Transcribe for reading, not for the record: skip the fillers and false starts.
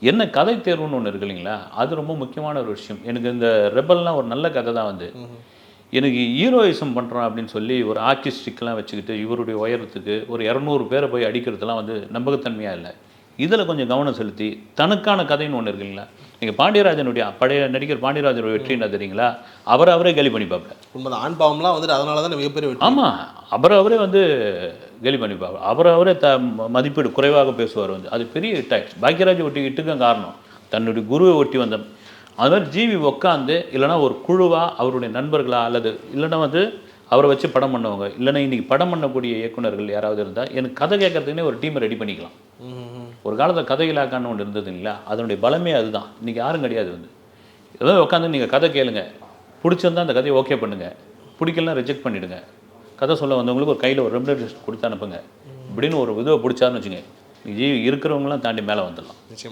என்ன கதை தேர்வுன்னு ஒன்று இருக்கு இல்லைங்களா, அது ரொம்ப முக்கியமான ஒரு விஷயம். எனக்கு இந்த ரெபல்லாம் ஒரு நல்ல கதை தான் வந்து. எனக்கு ஹீரோயிசம் பண்ணுறோம் அப்படின்னு சொல்லி ஒரு ஹாக்கி ஸ்டிக்லாம் வச்சுக்கிட்டு இவருடைய உயரத்துக்கு ஒரு 200 பேரை போய் அடிக்கிறதுலாம் வந்து நம்பகத்தன்மையாக இல்லை. இதில் கொஞ்சம் கவனம் செலுத்தி தனக்கான கதைன்னு ஒன்று இருக்குங்களா, நீங்கள் பாண்டியராஜனுடைய பழைய நடிகர் பாண்டியராஜனுடைய வெற்றி என்ன தெரியுங்களா, அவரே கேலி பண்ணி பார்ப்பேன். உண்மைதான். ஆண் பாவம்லாம் வந்துட்டு அதனால தான் மிகப்பெரிய வெற்றி. ஆமாம், அவரே வந்து கேலி பண்ணி பார்ப்பேன். அவரே மதிப்பீடு குறைவாக பேசுவார் வந்து. அது பெரிய ஹிட் ஆயிடுச்சு. பாக்யராஜ் ஒட்டி ஹிட்டுக்கும் காரணம் தன்னுடைய குருவை ஒட்டி வந்த. அது மாதிரி ஜிவி உட்காந்து இல்லைனா ஒரு குழுவாக அவருடைய நண்பர்களா அல்லது இல்லைன்னா வந்து அவரை வச்சு படம் பண்ணவங்க இல்லைன்னா இன்றைக்கி படம் பண்ணக்கூடிய இயக்குநர்கள் யாராவது இருந்தால் எனக்கு கதை கேட்கறதுக்குன்னே ஒரு டீமை ரெடி பண்ணிக்கலாம். ஒரு காலத்தில் கதை இலாக்கான்னு ஒன்று இருந்தது இல்லைங்களா, அதனுடைய பலமே அதுதான். இன்றைக்கி யாரும் கிடையாது வந்து. ஏதோ உட்காந்து நீங்கள் கதை கேளுங்க, பிடிச்சிருந்தா அந்த கதையை ஓகே பண்ணுங்கள், பிடிக்கலாம் ரிஜெக்ட் பண்ணிவிடுங்க. கதை சொல்ல வந்தவங்களுக்கு ஒரு கையில் ஒரு ரெமிடேஷன் கொடுத்து அனுப்புங்க இப்படின்னு ஒரு இதுவை பிடிச்சாருன்னு வச்சுங்க, இருக்கிறவங்களாம் தாண்டி மேலே வந்துடலாம். நிச்சயமாக.